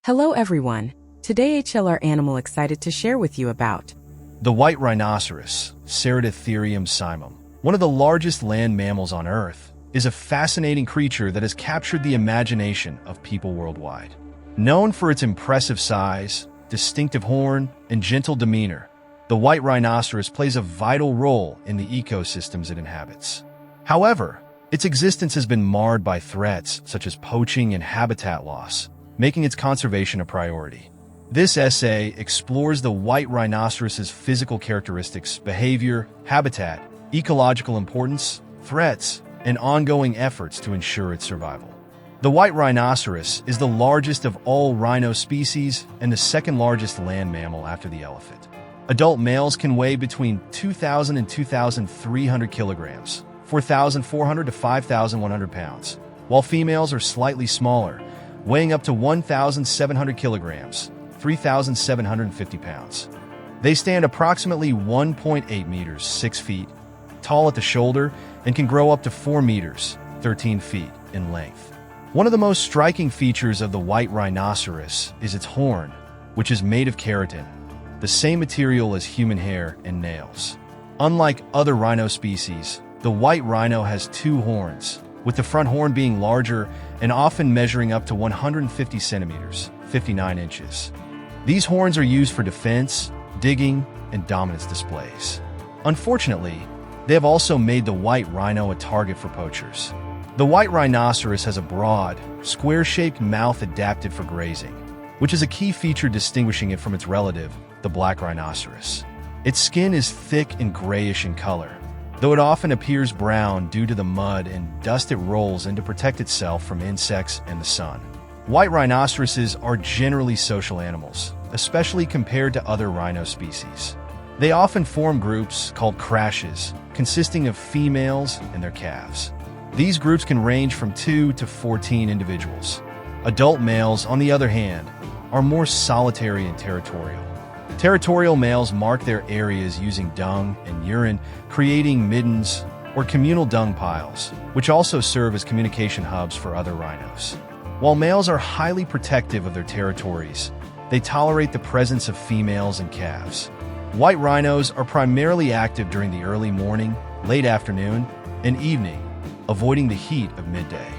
Hello everyone. Today HLR animal excited to share with you about The white rhinoceros, Ceratotherium simum, one of the largest land mammals on Earth, is a fascinating creature that has captured the imagination of people worldwide. Known for its impressive size, distinctive horn, and gentle demeanor, the white rhinoceros plays a vital role in the ecosystems it inhabits. However, its existence has been marred by threats such as poaching and habitat loss, making its conservation a priority. This essay explores the white rhinoceros's physical characteristics, behavior, habitat, ecological importance, threats, and ongoing efforts to ensure its survival. The white rhinoceros is the largest of all rhino species and the second largest land mammal after the elephant. Adult males can weigh between 2,000 and 2,300 kilograms, 4,400 to 5,100 pounds, while females are slightly smaller, weighing up to 1,700 kilograms, 3,750 pounds. They stand approximately 1.8 meters, 6 feet, tall at the shoulder, and can grow up to 4 meters, 13 feet, in length. One of the most striking features of the white rhinoceros is its horn, which is made of keratin, the same material as human hair and nails. Unlike other rhino species, the white rhino has two horns, with the front horn being larger and often measuring up to 150 centimeters, 59 inches. These horns are used for defense, digging, and dominance displays. Unfortunately, they have also made the white rhino a target for poachers. The white rhinoceros has a broad, square-shaped mouth adapted for grazing, which is a key feature distinguishing it from its relative, the black rhinoceros. Its skin is thick and grayish in color, though it often appears brown due to the mud and dust it rolls in to protect itself from insects and the sun. White rhinoceroses are generally social animals, especially compared to other rhino species. They often form groups called crashes, consisting of females and their calves. These groups can range from 2 to 14 individuals. Adult males, on the other hand, are more solitary and territorial. Territorial males mark their areas using dung and urine, creating middens or communal dung piles, which also serve as communication hubs for other rhinos. While males are highly protective of their territories, they tolerate the presence of females and calves. White rhinos are primarily active during the early morning, late afternoon, and evening, avoiding the heat of midday.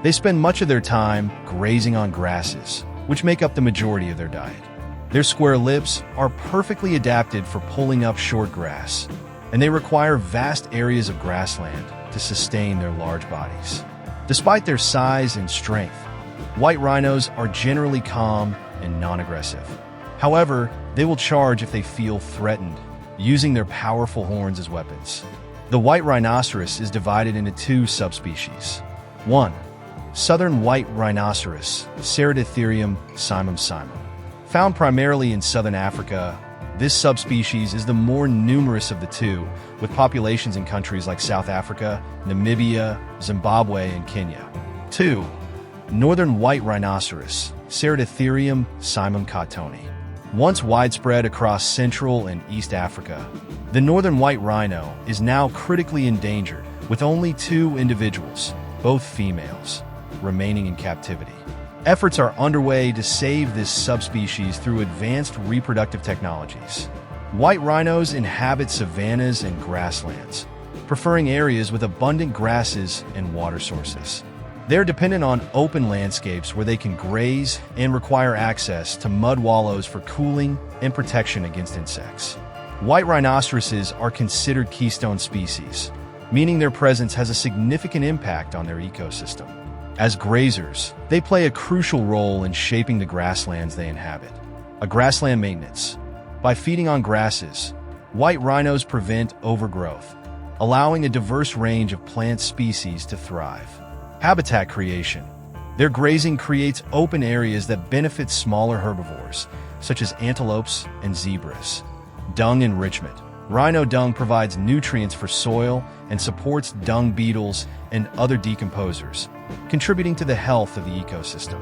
They spend much of their time grazing on grasses, which make up the majority of their diet. Their square lips are perfectly adapted for pulling up short grass, and they require vast areas of grassland to sustain their large bodies. Despite their size and strength, white rhinos are generally calm and non-aggressive. However, they will charge if they feel threatened, using their powerful horns as weapons. The white rhinoceros is divided into two subspecies. 1. Southern white rhinoceros, Ceratotherium simum. Found primarily in southern Africa, this subspecies is the more numerous of the two, with populations in countries like South Africa, Namibia, Zimbabwe, and Kenya. 2. Northern white rhinoceros, Ceratotherium simum. Once widespread across Central and East Africa, the northern white rhino is now critically endangered, with only 2 individuals, both females, remaining in captivity. Efforts are underway to save this subspecies through advanced reproductive technologies. White rhinos inhabit savannas and grasslands, preferring areas with abundant grasses and water sources. They're dependent on open landscapes where they can graze and require access to mud wallows for cooling and protection against insects. White rhinoceroses are considered keystone species, meaning their presence has a significant impact on their ecosystem. As grazers, they play a crucial role in shaping the grasslands they inhabit. A grassland maintenance. By feeding on grasses, white rhinos prevent overgrowth, allowing a diverse range of plant species to thrive. Habitat creation. Their grazing creates open areas that benefit smaller herbivores, such as antelopes and zebras. Dung enrichment. Rhino dung provides nutrients for soil and supports dung beetles and other decomposers, contributing to the health of the ecosystem.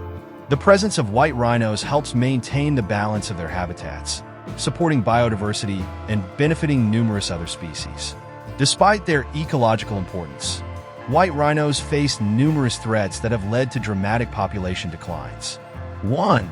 The presence of white rhinos helps maintain the balance of their habitats, supporting biodiversity and benefiting numerous other species. Despite their ecological importance, white rhinos face numerous threats that have led to dramatic population declines. 1.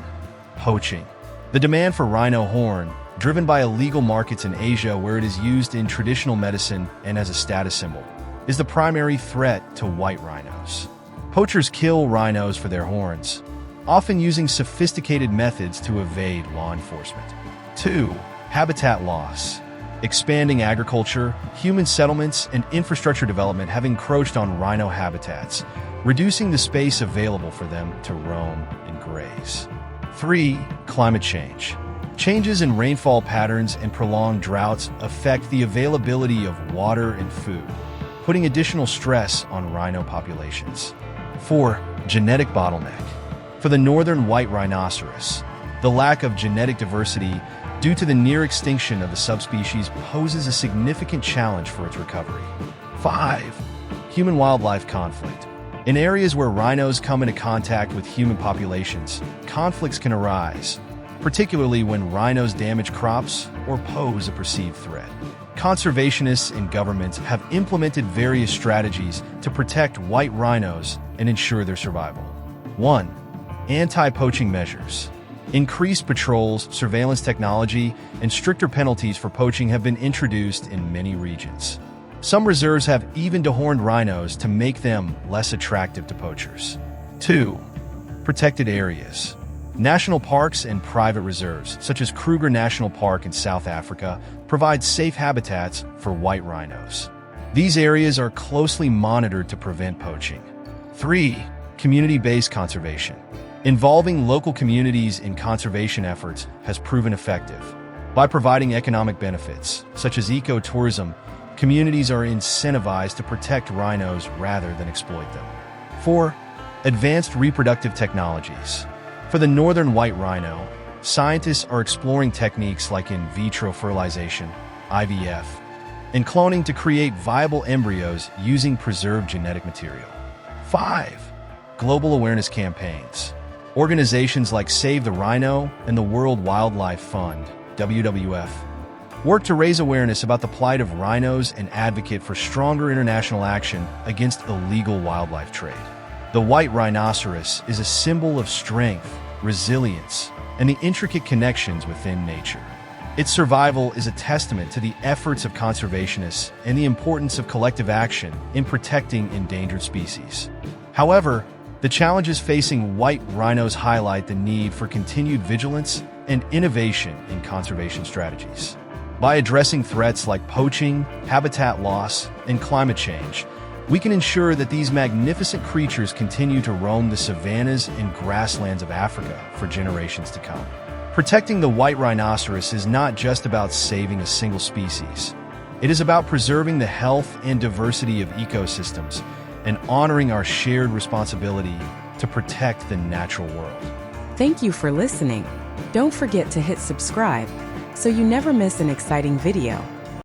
Poaching. The demand for rhino horn, driven by illegal markets in Asia where it is used in traditional medicine and as a status symbol, is the primary threat to white rhinos. Poachers kill rhinos for their horns, often using sophisticated methods to evade law enforcement. 2. Habitat loss. Expanding agriculture, human settlements, and infrastructure development have encroached on rhino habitats, reducing the space available for them to roam and graze. 3. Climate change. Changes in rainfall patterns and prolonged droughts affect the availability of water and food, putting additional stress on rhino populations. 4. Genetic bottleneck. For the northern white rhinoceros, the lack of genetic diversity due to the near extinction of the subspecies poses a significant challenge for its recovery. 5. Human-wildlife conflict. In areas where rhinos come into contact with human populations, conflicts can arise, particularly when rhinos damage crops or pose a perceived threat. Conservationists and governments have implemented various strategies to protect white rhinos and ensure their survival. 1. Anti-poaching measures. Increased patrols, surveillance technology, and stricter penalties for poaching have been introduced in many regions. Some reserves have even dehorned rhinos to make them less attractive to poachers. 2. Protected areas. National parks and private reserves, such as Kruger National Park in South Africa, provide safe habitats for white rhinos. These areas are closely monitored to prevent poaching. 3. Community-based conservation. Involving local communities in conservation efforts has proven effective. By providing economic benefits, such as ecotourism, communities are incentivized to protect rhinos rather than exploit them. 4. Advanced reproductive technologies. For the northern white rhino, scientists are exploring techniques like in vitro fertilization, IVF, and cloning to create viable embryos using preserved genetic material. 5. Global awareness campaigns. Organizations like Save the Rhino and the World Wildlife Fund, WWF, work to raise awareness about the plight of rhinos and advocate for stronger international action against illegal wildlife trade. The white rhinoceros is a symbol of strength, resilience, and the intricate connections within nature. Its survival is a testament to the efforts of conservationists and the importance of collective action in protecting endangered species. However, the challenges facing white rhinos highlight the need for continued vigilance and innovation in conservation strategies. By addressing threats like poaching, habitat loss, and climate change, we can ensure that these magnificent creatures continue to roam the savannas and grasslands of Africa for generations to come. Protecting the white rhinoceros is not just about saving a single species. It is about preserving the health and diversity of ecosystems and honoring our shared responsibility to protect the natural world. Thank you for listening. Don't forget to hit subscribe so you never miss an exciting video.